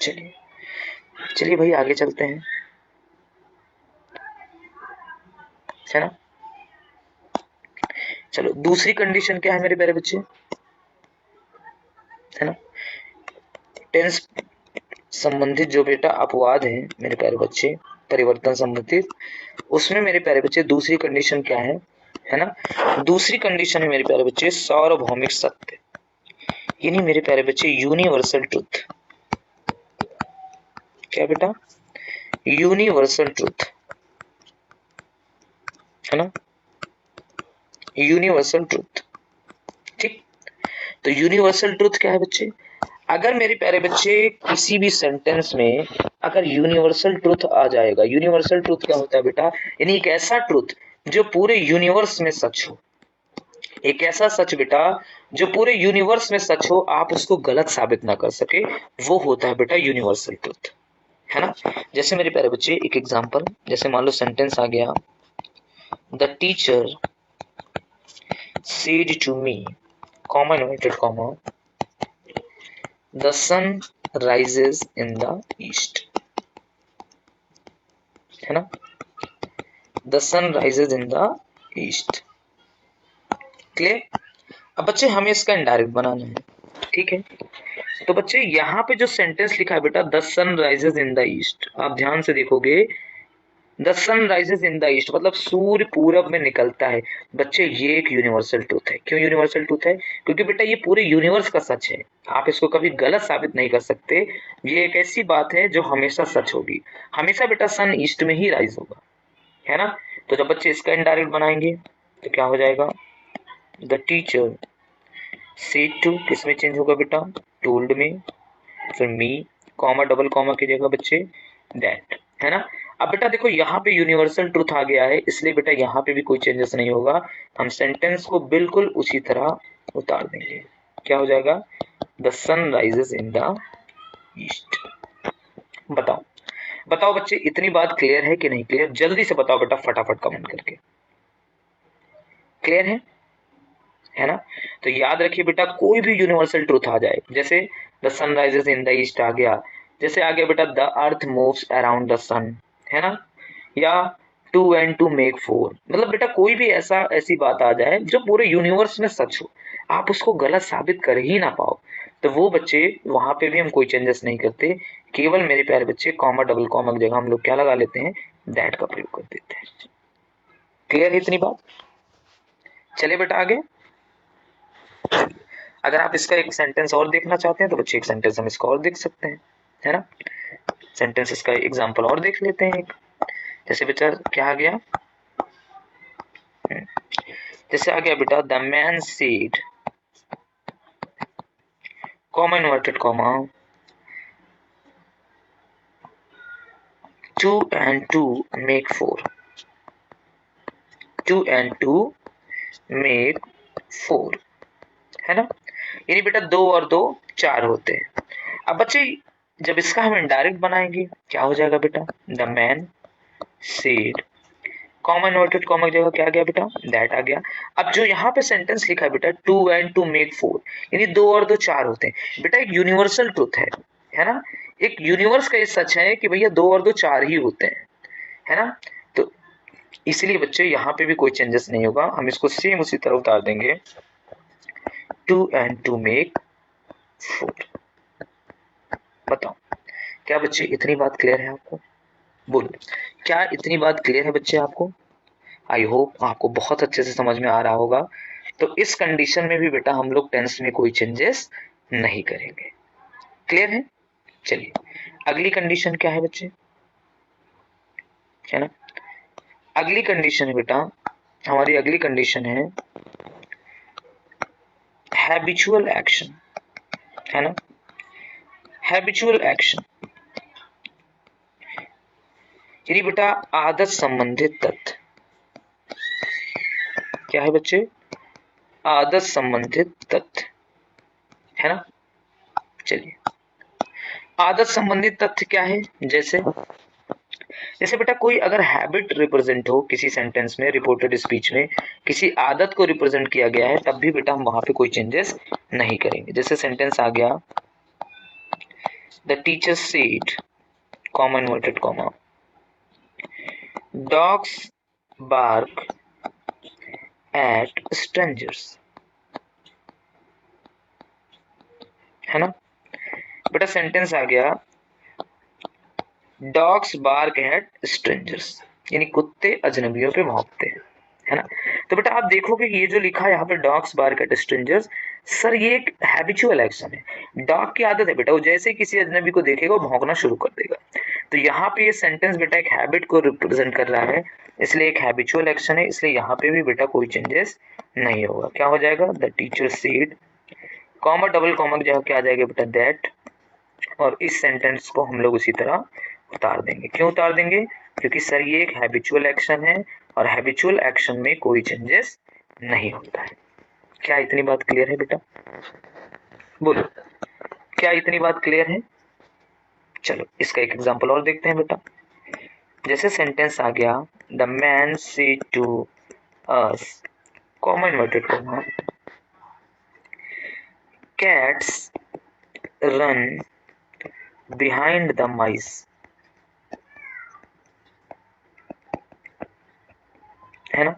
चलिए चलिए भाई आगे चलते हैं, है ना। चलो दूसरी कंडीशन क्या है मेरे प्यारे बच्चे, है ना। टेंस संबंधित जो बेटा अपवाद है मेरे प्यारे बच्चे, परिवर्तन संबंधित, उसमें मेरे प्यारे बच्चे दूसरी कंडीशन क्या है ना। दूसरी कंडीशन है मेरे प्यारे बच्चे सार्वभौमिक सत्य, यानी मेरे प्यारे बच्चे यूनिवर्सल ट्रुथ। क्या बेटा? यूनिवर्सल ट्रुथ, है ना, यूनिवर्सल ट्रुथ। ठीक, तो यूनिवर्सल ट्रुथ क्या है बच्चे? अगर मेरे प्यारे बच्चे किसी भी सेंटेंस में अगर यूनिवर्सल ट्रुथ आ जाएगा, यूनिवर्सल ट्रुथ क्या होता है बेटा, यानी एक ऐसा ट्रुथ जो पूरे यूनिवर्स में सच हो, एक ऐसा सच बेटा जो पूरे यूनिवर्स में सच हो, आप उसको गलत साबित ना कर सके, वो होता है बेटा यूनिवर्सल ट्रुथ, है ना। जैसे मेरे प्यारे बच्चे एक एग्जांपल, जैसे मान लो सेंटेंस आ गया, the teacher said to me, comma inverted comma, the sun rises in the east, है ना, the sun rises in the east। Clear? अब बच्चे हमें इसका इनडायरेक्ट बनाना है, ठीक है। तो बच्चे यहाँ पे जो सेंटेंस लिखा है बेटा, the sun rises in the east, आप ध्यान से देखोगे, the sun rises in the east मतलब सूर्य पूरब में निकलता है। बच्चे ये एक यूनिवर्सल ट्रूथ है। क्यों यूनिवर्सल ट्रूथ है? क्योंकि बेटा ये पूरे यूनिवर्स का सच है, आप इसको कभी गलत साबित नहीं कर सकते। ये एक ऐसी बात है जो हमेशा सच होगी, हमेशा बेटा सन ईस्ट में ही राइज होगा, है ना। तो जब बच्चे इसका इनडायरेक्ट बनाएंगे तो क्या हो जाएगा, द टीचर सेड टू, किसमें चेंज होगा बेटा, टोल्ड में, फिर मी, कॉमा डबल कॉमा की जगह बच्चे दैट, है ना। अब बेटा देखो यहाँ पे यूनिवर्सल ट्रूथ आ गया है, इसलिए बेटा यहाँ पे भी कोई चेंजेस नहीं होगा, हम सेंटेंस को बिल्कुल उसी तरह उतार देंगे। क्या हो जाएगा, the sun rises in the east. बताओ बताओ बच्चे, इतनी बात क्लियर है कि नहीं क्लियर? जल्दी से बताओ बेटा, फटाफट कमेंट करके। क्लियर है ना। तो याद रखिए बेटा, कोई भी यूनिवर्सल ट्रूथ आ जाए, जैसे the sun rises in the east आ गया, जैसे आ गया बेटा the earth moves around the sun, है ना, या 2 and 2 make 4, मतलब बेटा कोई भी ऐसी बात आ जाए जो पूरे यूनिवर्स में सच हो, आप उसको गलत साबित कर ही ना पाओ, तो वो बच्चे वहां पे भी हम कोई चेंजेस नहीं करते, केवल मेरे प्यारे बच्चे कॉमा डबल कॉमा की जगह हम लोग क्या लगा लेते हैं, दैट का प्रयोग कर देते हैं। क्लियर है इतनी बात? चले बेटा आगे। अगर आप इसका एक सेंटेंस और देखना चाहते हैं तो बच्चे एक सेंटेंस हम इसका और देख सकते हैं, है ना। सेंटेंस इसका एग्जांपल और देख लेते हैं एक, जैसे बेटा क्या आ गया, जैसे आ गया बेटा the man said, comma inverted comma, 2 and 2 make 4, 2 and 2 make 4, है ना। यानी बेटा 2 और 2 4 होते हैं। अब बच्चे जब इसका हम इनडायरेक्ट बनाएंगे क्या हो जाएगा बेटा, the man said, common inverted comma की जगह क्या आ गया बेटा, दैट आ गया। अब जो यहाँ पे सेंटेंस लिखा है बेटा, 2 and 2 make 4, यानी 2 और 2 4 होते हैं बेटा, एक यूनिवर्सल ट्रुथ है ना, एक यूनिवर्स का ये सच है कि भैया 2 और 2 4 ही होते हैं, है ना। तो इसलिए बच्चे यहाँ पे भी कोई चेंजेस नहीं होगा, हम इसको सेम उसी तरह उतार देंगे, 2 and 2 make 4। बताओ क्या बच्चे इतनी बात क्लियर है आपको, बोलो क्या इतनी बात क्लियर है बच्चे आपको। आई होप आपको बहुत अच्छे से समझ में आ रहा होगा। तो इस कंडीशन में भी बेटा हम लोग टेंस में कोई चेंजेस नहीं करेंगे, क्लियर है। चलिए अगली कंडीशन क्या है बच्चे, है ना, अगली कंडीशन है बेटा, हमारी अगली कंडीशन है हैबिचुअल एक्शन, है ना, हैबिचुअल एक्शन यानी बेटा आदत संबंधित तथ्य, क्या है बच्चे, आदत संबंधित तथ्य, है ना। चलिए आदत संबंधित तथ्य क्या है, जैसे बेटा कोई अगर हैबिट रिप्रेजेंट हो किसी सेंटेंस में, रिपोर्टेड स्पीच में किसी आदत को रिप्रेजेंट किया गया है, तब भी बेटा हम वहां पे कोई चेंजेस नहीं करेंगे। जैसे सेंटेंस आ गया, the teacher said, comma inverted comma, dogs bark at strangers, है ना। बेटा सेंटेंस आ गया, डॉग्स बार्क एट स्ट्रेंजर्स, यानी कुत्ते अजनबियों पे भौंकते हैं, है ना। तो बेटा आप देखोगे कि ये जो लिखा है यहाँ पे dogs bark at strangers, sir ये एक हैबिचुअल एक्शन है, डॉग की आदत है बेटा, वो जैसे किसी अजनबी को देखेगा वो भौंकना शुरू कर देगा। तो यहाँ पे ये सेंटेंस बेटा एक हैबिट को रिप्रेजेंट कर रहा है, इसलिए एक हैबिचुअल एक्शन है, इसलिए यहाँ पे भी बेटा कोई चेंजेस नहीं होगा। क्या हो जाएगा, the teacher said, comma double comma की जगह क्या आ जाएगा बेटा, दैट, और इस सेंटेंस को हम लोग उसी तरह उतार देंगे। क्यों उतार देंगे, क्योंकि सर ये एक हैबिचुअल एक्शन है और हैबिचुअल एक्शन में कोई चेंजेस नहीं होता है। क्या इतनी बात क्लियर है बेटा, बोलो क्या इतनी बात क्लियर है। चलो इसका एक एग्जांपल और देखते हैं बेटा। जैसे सेंटेंस आ गया, the man said to us, comma inverted comma, cats run behind the mice, है ना।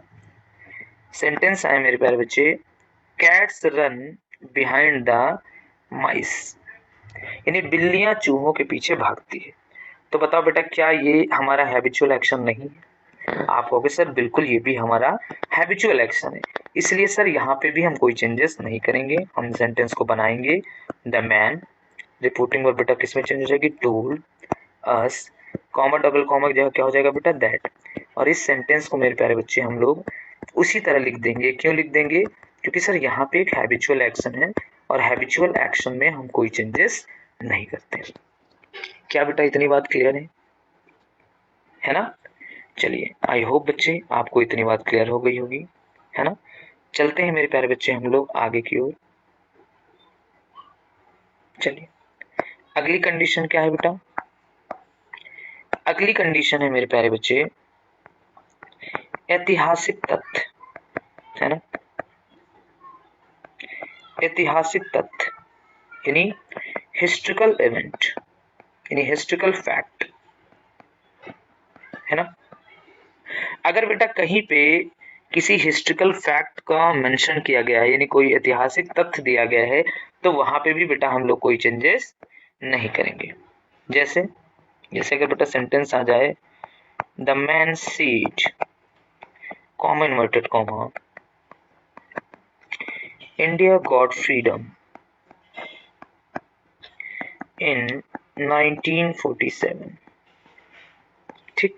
सेंटेंस आए मेरे प्यारे बच्चे, cats run behind the mice, यानी बिल्लियां चूहों के पीछे भागती है। तो बताओ बेटा क्या ये हमारा हैबिचुअल एक्शन नहीं है। आप कहोगे सर बिल्कुल ये भी हमारा हैबिचुअल एक्शन है, इसलिए सर यहाँ पे भी हम कोई चेंजेस नहीं करेंगे, हम सेंटेंस को बनाएंगे, द मैन, रिपोर्टिंग वर्ब बेटा किसमें चेंज हो जाएगी, told us, comma double comma की जगह क्या हो जाएगा बेटा, दैट, और इस सेंटेंस को मेरे प्यारे बच्चे हम लोग उसी तरह लिख देंगे। क्यों लिख देंगे, क्योंकि सर यहाँ पे एक हैबिचुअल एक्शन है और हैबिचुअल एक्शन में हम कोई चेंजेस नहीं करते। क्या बेटा इतनी बात क्लियर है ना। चलिए आई होप बच्चे आपको इतनी बात क्लियर हो गई होगी, है ना। चलते हैं मेरे प्यारे बच्चे हम लोग आगे की ओर। चलिए अगली कंडीशन क्या है बेटा, अगली कंडीशन है मेरे प्यारे बच्चे ऐतिहासिक तथ्य, है ना, ऐतिहासिक तथ्य यानी हिस्ट्रिकल इवेंट, यानी हिस्ट्रिकल फैक्ट, है ना। अगर बेटा कहीं पे किसी हिस्ट्रिकल फैक्ट का मेंशन किया गया है, यानी कोई ऐतिहासिक तथ्य दिया गया है, तो वहां पे भी बेटा हम लोग कोई चेंजेस नहीं करेंगे। जैसे जैसे अगर बेटा सेंटेंस आ जाए, the man seed, comma inverted comma, India got freedom इन 1947, ठीक।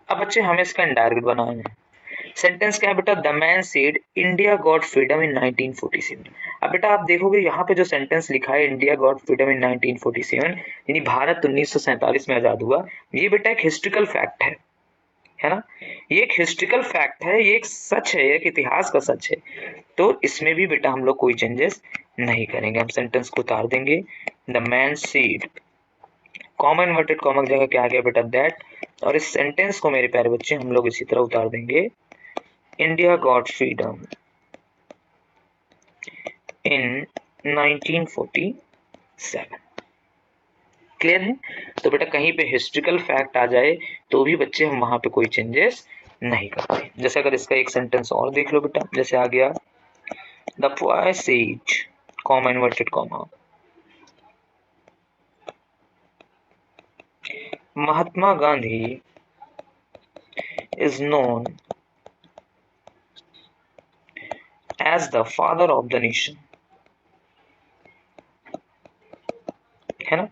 अब बच्चे हमें इसका इनडायरेक्ट बनाना है। सेंटेंस क्या है बेटा, the man said India got freedom इन 1947। अब बेटा आप देखोगे यहाँ पे जो सेंटेंस लिखा है इंडिया गॉट फ्रीडम इन 1947, यानी भारत 1947 में आजाद हुआ, ये बेटा एक हिस्ट्रिकल फैक्ट है ना। ये एक हिस्ट्रिकल फैक्ट है, ये एक सच है, एक इतिहास का सच है। तो इसमें भी बेटा हम लोग कोई चेंजेस नहीं करेंगे, हम सेंटेंस को उतार देंगे, the man said common inverted comma की जगह क्या आ गया बेटा दैट, और इस सेंटेंस को मेरे प्यारे बच्चे हम लोग इसी तरह उतार देंगे, इंडिया गॉट फ्रीडम इन 1947। क्लियर है? तो बेटा कहीं पे हिस्ट्रिकल फैक्ट आ जाए तो भी बच्चे हम वहां पे कोई चेंजेस नहीं करते। जैसे अगर इसका एक सेंटेंस और देख लो बेटा, जैसे आ गया the poet says comma inverted comma Mahatma Gandhi is known as the father of the nation, है ना?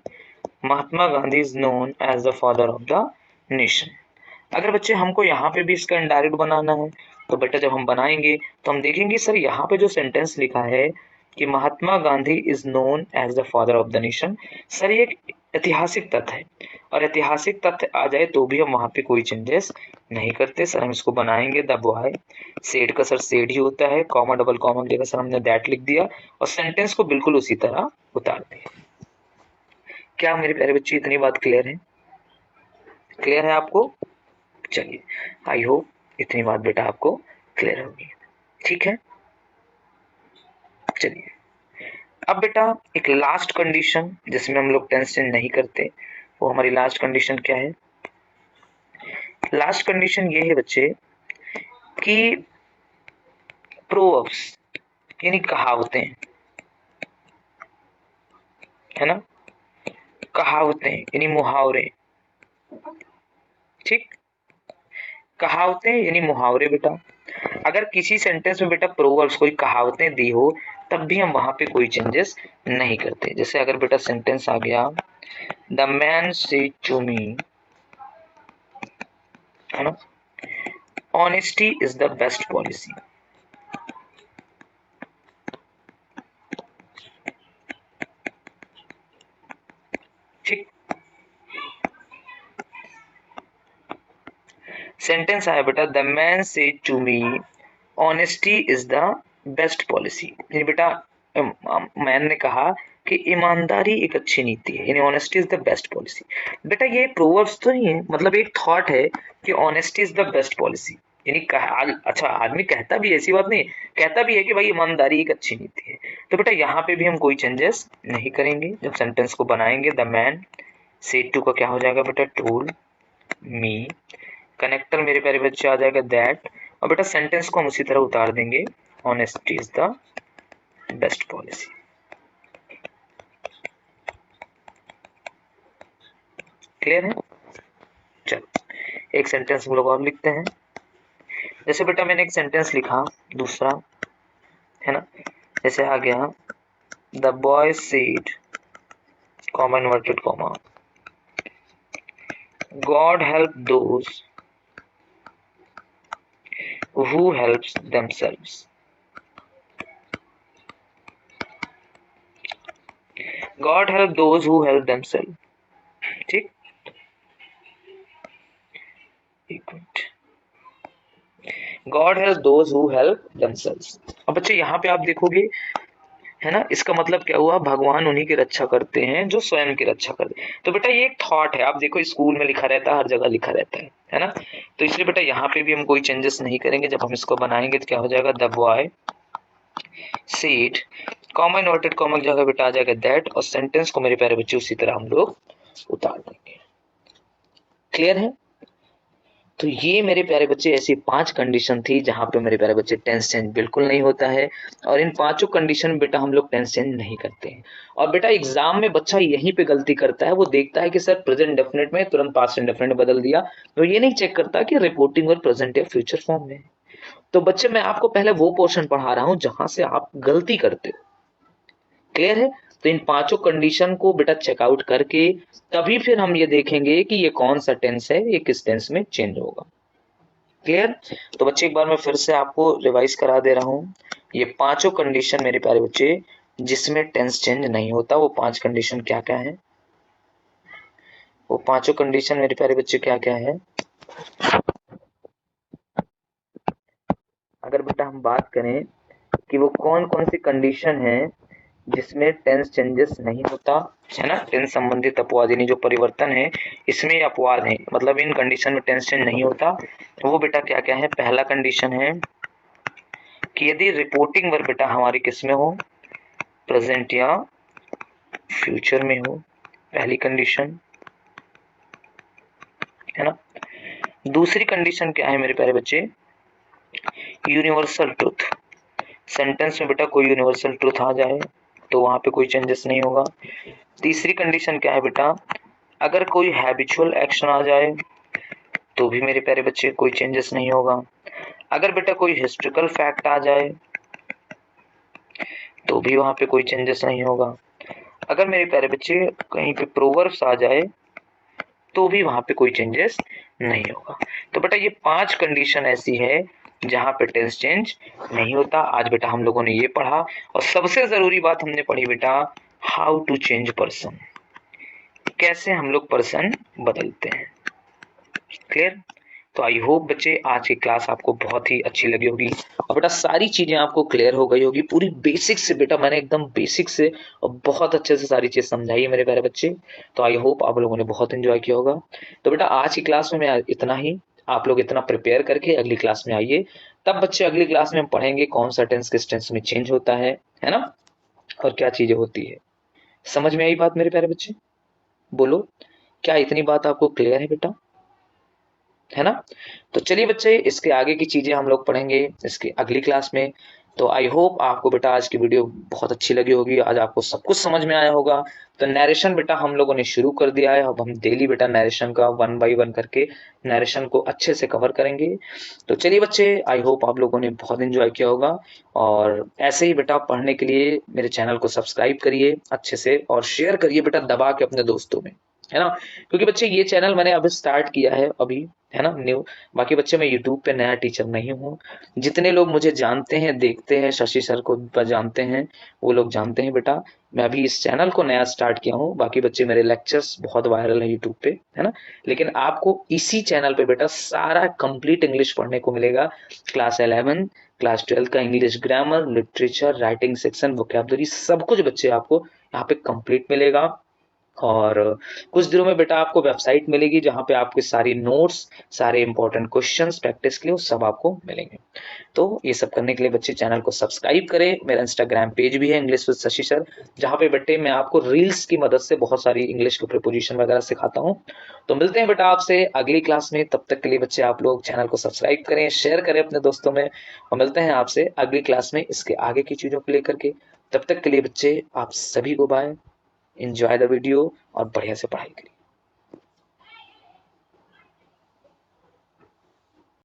Mahatma Gandhi is known as the father of the nation. अगर बच्चे हमको यहाँ पे भी इसका इनडायरेक्ट बनाना है तो बेटा जब हम बनाएंगे तो हम देखेंगे सर यहाँ पे जो सेंटेंस लिखा है कि Mahatma Gandhi is known as the father of the nation, sir ये एक ऐतिहासिक तथ्य है और ऐतिहासिक तथ्य आ जाए तो भी हम वहां पे कोई चेंजेस नहीं करते सर। हम इसको बनाएंगे द बॉय सेड का सर सेड ही होता है, कॉमा डबल कॉमा की जगह सर हमने दैट लिख दिया और सेंटेंस को बिल्कुल उसी तरह उतार दिया। क्या मेरे प्यारे बच्चे इतनी बात क्लियर है? क्लियर है आपको? चलिए आई होप इतनी बात बेटा आपको क्लियर होगी, ठीक है। चलिए अब बेटा एक लास्ट कंडीशन जिसमें हम लोग टेंस चेंज नहीं करते, वो हमारी लास्ट कंडीशन क्या है? लास्ट कंडीशन ये है बच्चे कि प्रोवर्ब्स यानी कहावतें, है ना, कहावतें यानी मुहावरे, ठीक, कहावतें यानी मुहावरे बेटा। अगर किसी सेंटेंस में बेटा प्रोवर्ब्स कोई कहावतें दी हो तब भी हम वहां पे कोई चेंजेस नहीं करते। जैसे अगर बेटा सेंटेंस आ गया the man said to me, है ना, honesty is the best policy, ठीक। सेंटेंस आया बेटा the man said to me honesty is the best policy, यानी बेटा मैन ने कहा कि ईमानदारी एक अच्छी नीति है, यानी honesty is the best policy. बेटा ये प्रोवर्ब्स तो नहीं है, मतलब एक थॉट है कि honesty is the best policy, यानी अच्छा आदमी कहता भी, ऐसी बात नहीं, कहता भी है कि भाई ईमानदारी एक अच्छी नीति है। तो बेटा यहाँ पे भी हम कोई चेंजेस नहीं करेंगे। जब सेंटेंस को बनाएंगे द मैन सेड टू का क्या हो जाएगा बेटा टोल्ड मी, कनेक्टर मेरे प्यारे बच्चे आ जाएगा दैट, और बेटा सेंटेंस को हम उसी तरह उतार देंगे honesty is the best policy. Clear है? चलो एक सेंटेंस हम लोग और लिखते हैं। जैसे बेटा मैंने एक सेंटेंस लिखा दूसरा, है ना, जैसे आ गया the boy said comma inverted comma God help those who helps themselves, God help those who help themselves, ठीक। एक minute, God help those who help themselves। अब बच्चे यहाँ पे आप देखोगे, है ना, इसका मतलब क्या हुआ, भगवान उन्हीं की रक्षा करते हैं जो स्वयं की रक्षा करते हैं। तो बेटा ये एक थॉट है, आप देखो स्कूल में लिखा रहता है, हर जगह लिखा रहता है ना। तो इसलिए बेटा यहाँ पे भी हम कोई चेंजेस नहीं करेंगे। जब हम इसको बनाएंगे तो क्या हो जाएगा the boy said comma inverted comma की जगह बेटा आ जाएगा दैट, और सेंटेंस को मेरे प्यारे बच्चे उसी तरह हम लोग उतार देंगे। क्लियर है? तो ये मेरे प्यारे बच्चे ऐसी 5 कंडीशन थी जहां पे मेरे प्यारे बच्चे टेंस चेंज बिल्कुल नहीं होता है, और इन पांचों कंडीशन में बेटा हम लोग टेंस चेंज नहीं करते हैं। और बेटा एग्जाम में बच्चा यहीं पे गलती करता है, वो देखता है कि सर प्रेजेंट डेफिनेट में तुरंत पास्ट इंडेफिनिट में बदल दिया, तो ये नहीं चेक करता कि रिपोर्टिंग और प्रेजेंट या फ्यूचर फॉर्म में। तो बच्चे मैं आपको पहले वो पोर्शन पढ़ा रहा हूं जहां से आप गलती करते हो। क्लियर है? तो इन पांचों कंडीशन को बेटा चेकआउट करके तभी फिर हम ये देखेंगे कि ये कौन सा टेंस है, ये किस टेंस में चेंज होगा। क्लियर? तो बच्चे एक बार मैं फिर से आपको रिवाइज करा दे रहा हूं, ये पांचों कंडीशन मेरे प्यारे बच्चे जिसमें टेंस चेंज नहीं होता, वो 5 कंडीशन क्या क्या है, वो पांचों कंडीशन मेरे प्यारे बच्चे क्या क्या है। अगर बेटा हम बात करें कि वो कौन कौन सी कंडीशन है जिसमें टेंस चेंजेस नहीं होता है ना, टेंस संबंधित अपवाद यानी जो परिवर्तन है इसमें अपवाद है, मतलब इन कंडीशन में टेंस चेंज नहीं होता। तो वो बेटा क्या क्या है, पहला कंडीशन है कि यदि रिपोर्टिंग वर्ब बेटा हमारी किस में हो, प्रेजेंट या फ्यूचर में हो, पहली कंडीशन है ना। दूसरी कंडीशन क्या है मेरे प्यारे बच्चे, यूनिवर्सल ट्रुथ, सेंटेंस में बेटा कोई यूनिवर्सल ट्रुथ आ जाए तो वहां पे कोई चेंजेस नहीं होगा। तीसरी कंडीशन क्या है बेटा, अगर कोई हैबिचुअल एक्शन आ जाए तो भी मेरे प्यारे बच्चे कोई चेंजेस नहीं होगा। अगर बेटा कोई हिस्टोरिकल फैक्ट आ जाए तो भी वहां पे कोई चेंजेस नहीं होगा। अगर मेरे प्यारे बच्चे कहीं पे प्रोवर्ब्स आ जाए तो भी वहां पे कोई चेंजेस नहीं होगा। तो बेटा ये 5 कंडीशन ऐसी है जहां पे टेंस चेंज नहीं होता। आज बेटा हम लोगों ने ये पढ़ा, और सबसे जरूरी बात हमने पढ़ी बेटा, हाउ टू चेंज पर्सन, कैसे हम लोग पर्सन बदलते हैं। क्लियर? तो आई होप बच्चे आज की क्लास आपको बहुत ही अच्छी लगी होगी, और बेटा सारी चीजें आपको क्लियर हो गई होगी पूरी बेसिक से। बेटा मैंने एकदम बेसिक से और बहुत अच्छे से सारी चीज समझाई है मेरे प्यारे बच्चे। तो आई होप आप लोगों ने बहुत एंजॉय किया होगा। तो बेटा आज की क्लास में मैं इतना ही, आप लोग इतना प्रिपेयर करके अगली क्लास में आइए। तब बच्चे अगली क्लास में हम पढ़ेंगे कौन सा टेंस किस टेंस में चेंज होता है ना, और क्या चीजें होती है। समझ में आई बात मेरे प्यारे बच्चे? बोलो, क्या इतनी बात आपको क्लियर है बेटा, है ना? तो चलिए बच्चे, इसके आगे की चीजें हम लोग पढ़ेंगे इसके अगली क्लास में। तो आई होप आपको बेटा आज की वीडियो बहुत अच्छी लगी होगी, आज आपको सब कुछ समझ में आया होगा। तो नरेशन बेटा हम लोगों ने शुरू कर दिया है, अब हम डेली बेटा नरेशन का 1 बाय 1 करके नरेशन को अच्छे से कवर करेंगे। तो चलिए बच्चे, आई होप आप लोगों ने बहुत एंजॉय किया होगा, और ऐसे ही बेटा पढ़ने के लिए मेरे चैनल को सब्सक्राइब करिए अच्छे से, और शेयर करिए बेटा दबा के अपने दोस्तों में, है ना। क्योंकि बच्चे ये चैनल मैंने अभी स्टार्ट किया है अभी, है ना, न्यू। बाकी बच्चे मैं यूट्यूब पे नया टीचर नहीं हूँ। जितने लोग मुझे जानते हैं, देखते हैं, शशि सर को जानते हैं, वो लोग जानते हैं बेटा मैं अभी इस चैनल को नया स्टार्ट किया हूँ। बाकी बच्चे मेरे लेक्चर्स बहुत वायरल है यूट्यूब पे, है ना। लेकिन आपको इसी चैनल पे बेटा सारा कंप्लीट इंग्लिश पढ़ने को मिलेगा। क्लास 11 क्लास 12 का English grammar, literature, writing section, vocabulary, सब कुछ बच्चे आपको यहाँ पे कंप्लीट मिलेगा। और कुछ दिनों में बेटा आपको वेबसाइट मिलेगी जहां पे आपके सारी नोट्स, सारे इंपॉर्टेंट क्वेश्चंस प्रैक्टिस के लिए, वो सब आपको मिलेंगे। तो ये सब करने के लिए बच्चे चैनल को सब्सक्राइब करें। मेरा इंस्टाग्राम पेज भी है इंग्लिश विद शशि सर, जहां पे बेटे मैं आपको रील्स की मदद से बहुत सारी इंग्लिश के प्रिपोजिशन वगैरह सिखाता हूँ। तो मिलते हैं बेटा आपसे अगली क्लास में, तब तक के लिए बच्चे आप लोग चैनल को सब्सक्राइब करें, शेयर करें अपने दोस्तों में, और मिलते हैं आपसे अगली क्लास में इसके आगे की चीजों को लेकर के। तब तक के लिए बच्चे आप सभी को बाय, एंजॉय द वीडियो और बढ़िया से पढ़ाई करिए।